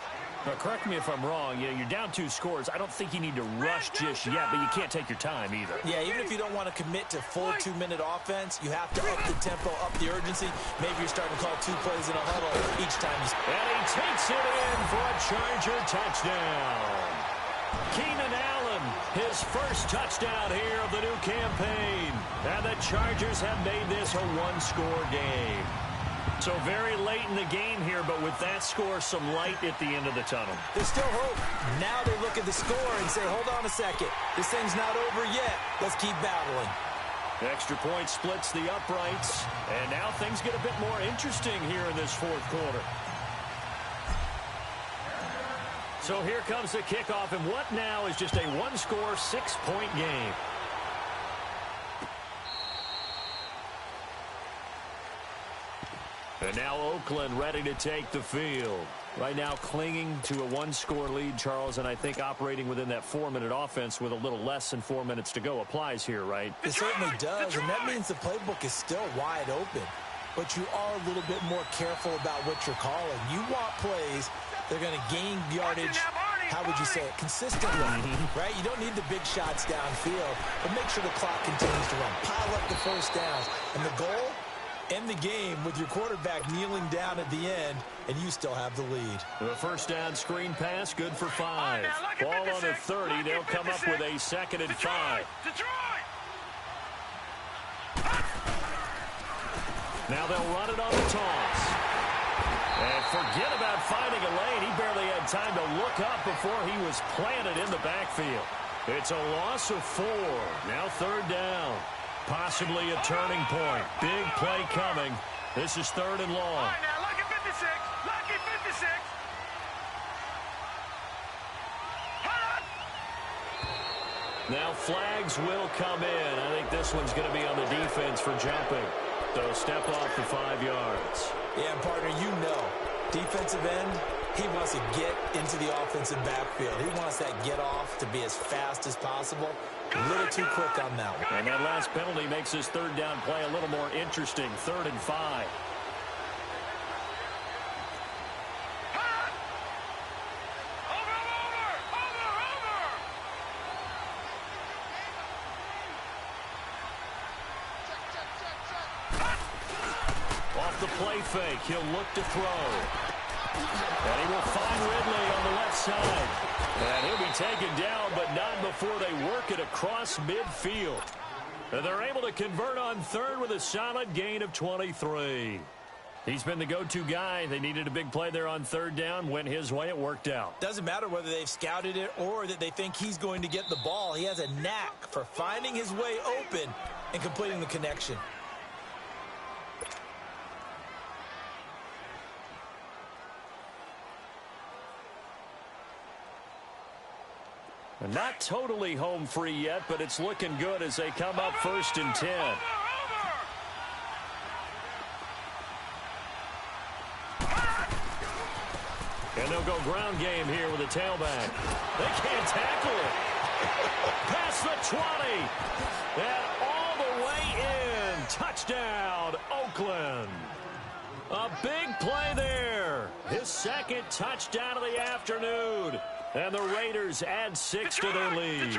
Now, correct me if I'm wrong. You're down 2 scores. I don't think you need to rush just yet, but you can't take your time either. Yeah, even if you don't want to commit to full 2-minute offense, you have to up the tempo, up the urgency. Maybe you're starting to call 2 plays in a huddle each time. And he takes it in for a Charger touchdown. Keenan Allen, his first touchdown here of the new campaign. And the Chargers have made this a 1-score game. So very late in the game here, but with that score, some light at the end of the tunnel. There's still hope. Now they look at the score and say, hold on a second. This thing's not over yet. Let's keep battling. Extra point splits the uprights, and now things get a bit more interesting here in this 4th quarter. So here comes the kickoff, and what now is just a 1-score, 6-point game. And now Oakland ready to take the field. Right now clinging to a 1-score lead, Charles, and I think operating within that 4-minute offense with a little less than 4 minutes to go applies here, right? It certainly does, and that means the playbook is still wide open. But you are a little bit more careful about what you're calling. You want plays that are going to gain yardage, how would you say it, consistently, right? You don't need the big shots downfield, but make sure the clock continues to run. Pile up the first downs, and the goal? End the game with your quarterback kneeling down at the end, and you still have the lead. The first down screen pass, good for 5. Ball on the 30. They'll come up with a 2nd and 5. Now they'll run it on the toss. And forget about finding a lane. He barely had time to look up before he was planted in the backfield. It's a loss of 4. Now 3rd down. Possibly a turning point. Big play coming. This is 3rd and long. All right, now, lucky 56. Lucky 56. Now flags will come in. I think this one's going to be on the defense for jumping. So step off the 5 yards. Yeah, partner, you know, defensive end, he wants to get into the offensive backfield. He wants that get off to be as fast as possible. A little too quick on that one. And that last penalty makes this 3rd down play a little more interesting. 3rd and 5. Off the play fake, he'll look to throw. And he will find Ridley on the left side. And he'll be taken down, but not before they work it across midfield. And they're able to convert on 3rd with a solid gain of 23. He's been the go-to guy. They needed a big play there on 3rd down. Went his way. It worked out. Doesn't matter whether they've scouted it or that they think he's going to get the ball. He has a knack for finding his way open and completing the connection. Not totally home free yet, but it's looking good as they come up 1st and 10. And they'll go ground game here with a tailback. They can't tackle it. Past the 20. And all the way in. Touchdown, Oakland. A big play there. His 2nd touchdown of the afternoon. And the Raiders add 6 to their lead.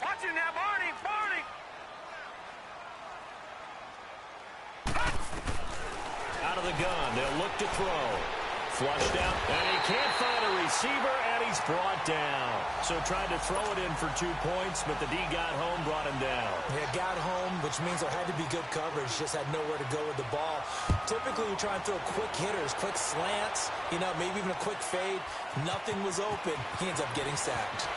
Watching now, Barney. Out of the gun, they'll look to throw. Flushed out, and he can't find a receiver, and he's brought down. So tried to throw it in for 2 points, but the D got home, brought him down. Yeah, got home, which means there had to be good coverage. Just had nowhere to go with the ball. Typically, you try and throw quick hitters, quick slants, you know, maybe even a quick fade. Nothing was open. He ends up getting sacked.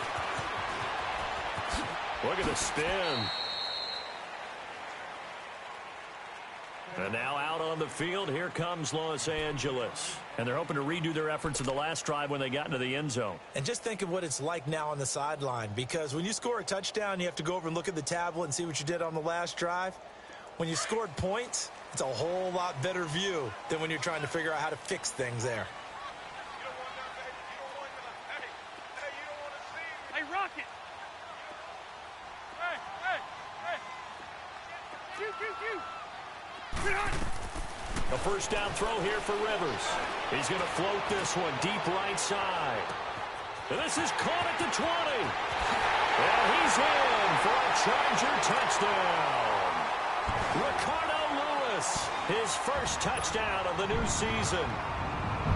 Look at the spin. And now out on the field, here comes Los Angeles. And they're hoping to redo their efforts in the last drive when they got into the end zone. And just think of what it's like now on the sideline, because when you score a touchdown, you have to go over and look at the tablet and see what you did on the last drive. When you scored points, it's a whole lot better view than when you're trying to figure out how to fix things there. Hey, Rocket. Hey. Shoot. A first down throw here for Rivers. He's going to float this one deep right side. And this is caught at the 20. And he's in for a Charger touchdown. Ricardo Lewis, his first touchdown of the new season.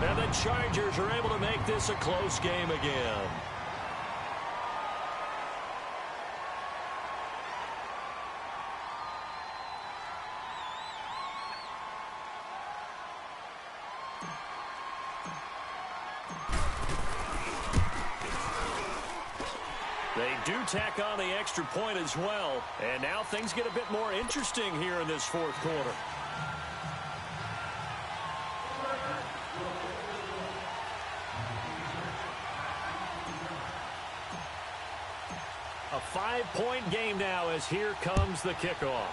And the Chargers are able to make this a close game again. They do tack on the extra point as well. And now things get a bit more interesting here in this fourth quarter. A 5-point game now as here comes the kickoff.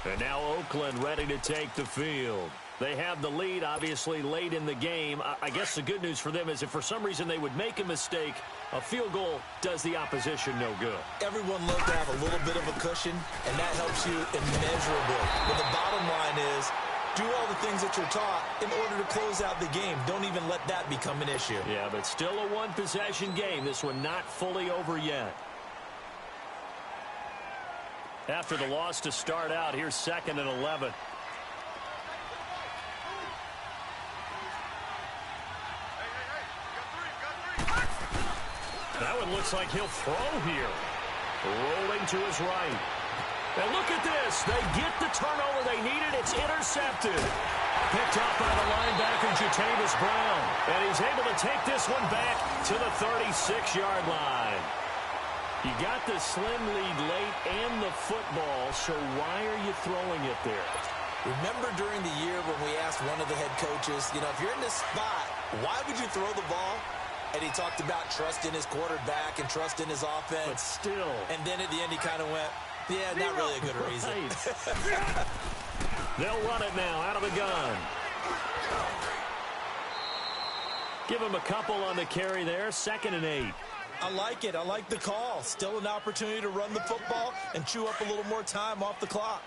And now Oakland ready to take the field. They have the lead, obviously, late in the game. I guess the good news for them is if for some reason they would make a mistake, a field goal does the opposition no good. Everyone loves to have a little bit of a cushion, and that helps you immeasurably. But the bottom line is, do all the things that you're taught in order to close out the game. Don't even let that become an issue. Yeah, but still a one-possession game. This one not fully over yet. After the loss to start out, here's 2nd and 11. That one looks like he'll throw here. Rolling to his right. And look at this. They get the turnover they needed. It's intercepted. Picked up by the linebacker, Jatavis Brown. And he's able to take this one back to the 36-yard line. You got the slim lead late and the football, so why are you throwing it there? Remember during the year when we asked one of the head coaches, you know, if you're in this spot, why would you throw the ball? And he talked about trust in his quarterback and trust in his offense. But still. And then at the end he kind of went, yeah, not really a good reason. Right. They'll run it now out of the gun. Give him a couple on the carry there. 2nd and 8. I like it. I like the call. Still an opportunity to run the football and chew up a little more time off the clock.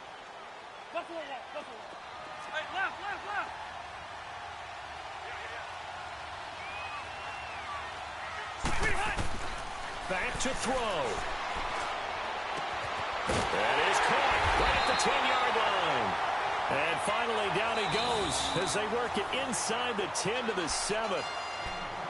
Buffalo. Hey, left. Back to throw. That is caught right at the 10-yard line. And finally down he goes as they work it inside the 10 to the 7.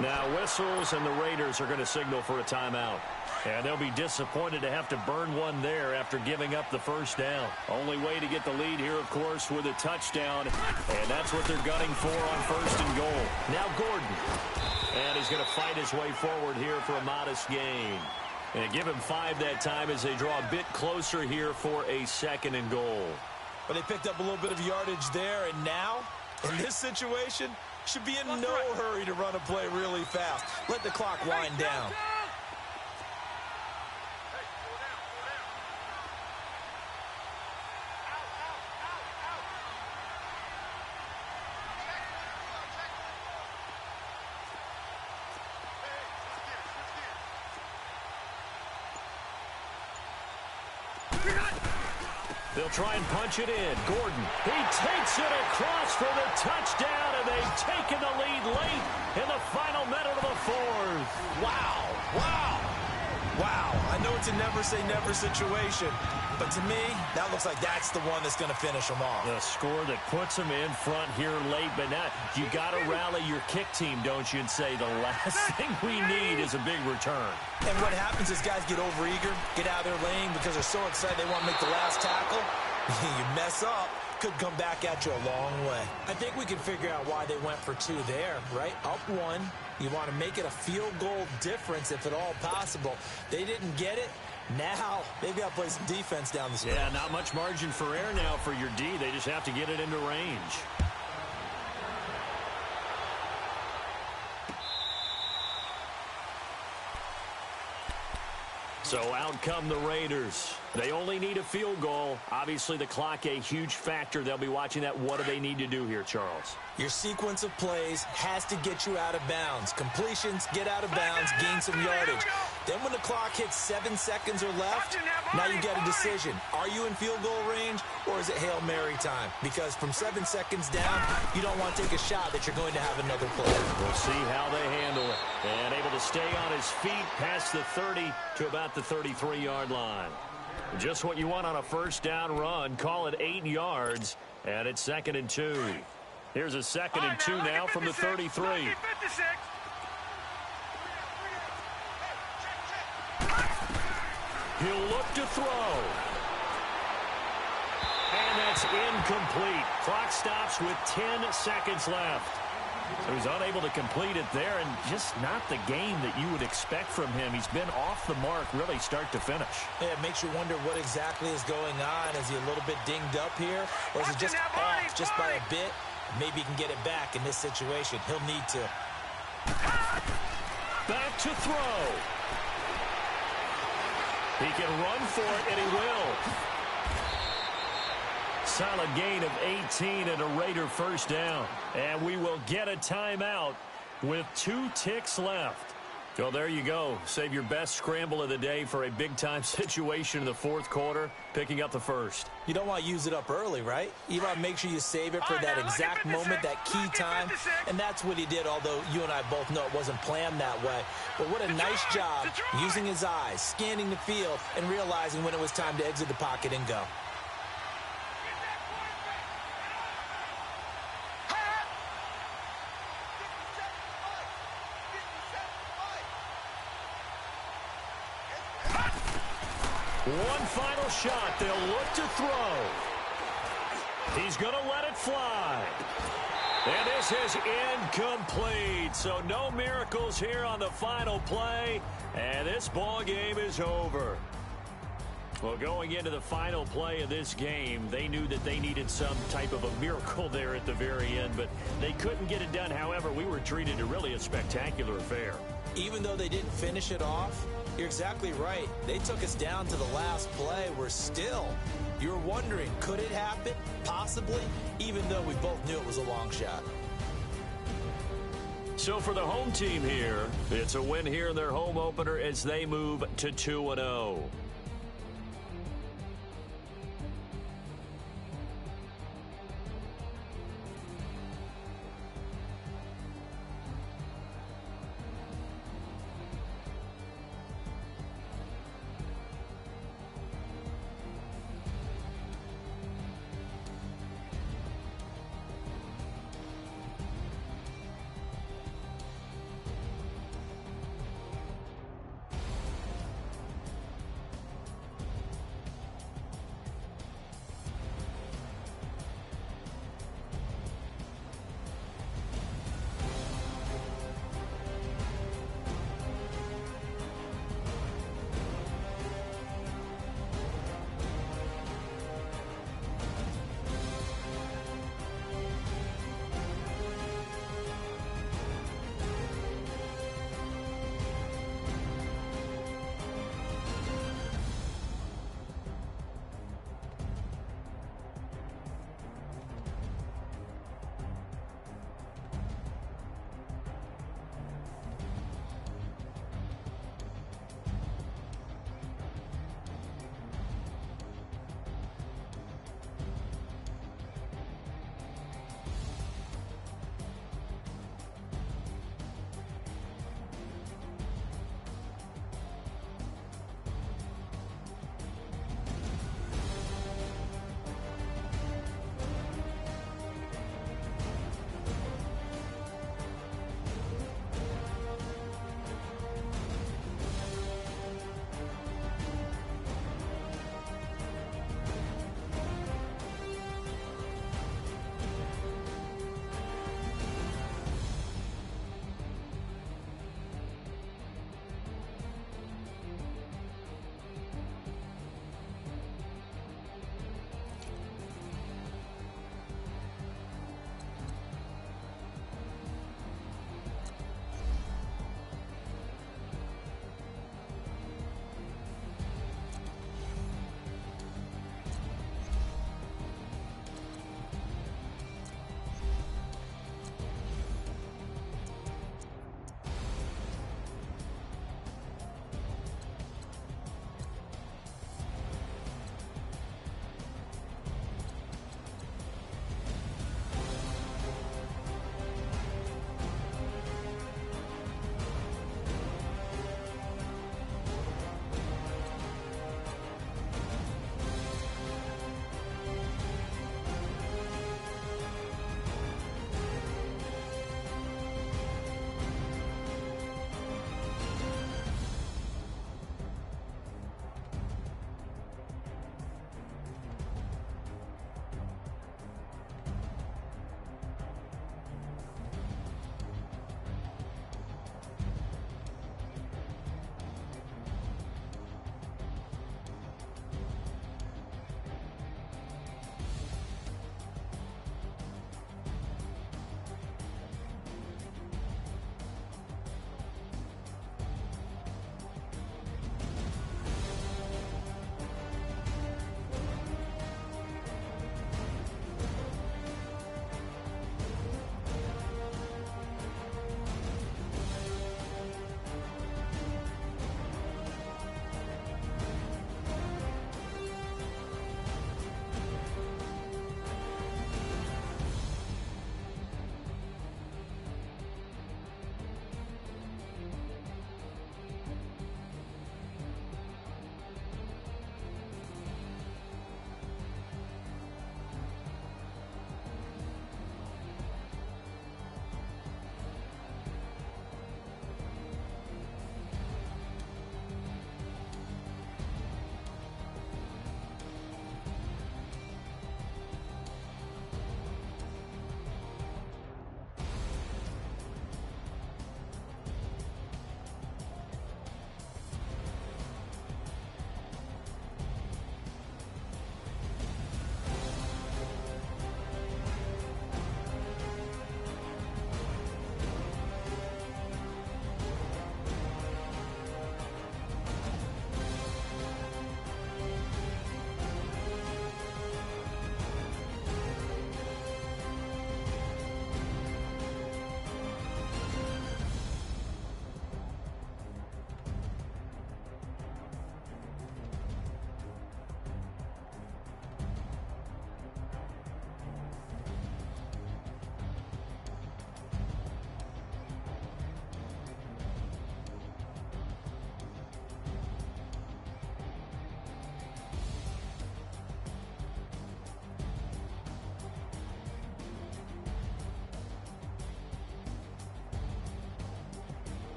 Now whistles and the Raiders are going to signal for a timeout. And they'll be disappointed to have to burn one there after giving up the first down. Only way to get the lead here, of course, with a touchdown. And that's what they're gunning for on 1st and goal. Now Gordon. And he's going to fight his way forward here for a modest gain. And give him 5 that time as they draw a bit closer here for a 2nd and goal. But they picked up a little bit of yardage there, and now, in this situation, should be in no hurry to run a play really fast. Let the clock wind down. They'll try and punch it in. Gordon, he takes it across for the touchdown, and they've taken the lead late in the final minute of the 4th. Wow. I know it's a never-say-never situation, but to me, that looks like that's the one that's going to finish them off. The score that puts them in front here late, but now you got to rally your kick team, don't you, and say the last thing we need is a big return. And what happens is guys get overeager, get out of their lane because they're so excited they want to make the last tackle. You mess up, could come back at you a long way. I think we can figure out why they went for 2 there, right? Up 1. You want to make it a field goal difference if at all possible. They didn't get it. Now they've got to play some defense down the stretch. Yeah, not much margin for error now for your D. They just have to get it into range. So out come the Raiders. They only need a field goal. Obviously, the clock a huge factor. They'll be watching that. What do they need to do here, Charles? Your sequence of plays has to get you out of bounds. Completions, get out of bounds, gain some yardage. Then when the clock hits 7 seconds or left, now you get a decision. Are you in field goal range, or is it Hail Mary time? Because from 7 seconds down, you don't want to take a shot that you're going to have another play. We'll see how they handle it. And able to stay on his feet past the 30 to about the 33-yard line. Just what you want on a first down run. Call it 8 yards, and it's 2nd and 2. Here's a 2nd and 2 now from the 33. He'll look to throw. And that's incomplete. Clock stops with 10 seconds left. So he's unable to complete it there, and just not the game that you would expect from him. He's been off the mark really start to finish. Yeah, it makes you wonder what exactly is going on. Is he a little bit dinged up here, or is it just off just by a bit? Maybe he can get it back in this situation. He'll need to. Back to throw. He can run for it, and he will. Solid gain of 18 and a Raider first down. And we will get a timeout with 2 ticks left. So there you go. Save your best scramble of the day for a big-time situation in the fourth quarter, picking up the first. You don't want to use it up early, right? You want to make sure you save it for that exact moment, that key time. And that's what he did, although you and I both know it wasn't planned that way. But what a nice job using his eyes, scanning the field, and realizing when it was time to exit the pocket and go. One final shot. They'll look to throw. He's going to let it fly. And this is incomplete. So no miracles here on the final play. And this ball game is over. Well, going into the final play of this game, they knew that they needed some type of a miracle there at the very end, but they couldn't get it done. However, we were treated to really a spectacular affair. Even though they didn't finish it off, you're exactly right. They took us down to the last play. You're wondering, could it happen? Possibly, even though we both knew it was a long shot. So for the home team here, it's a win here in their home opener as they move to 2-0.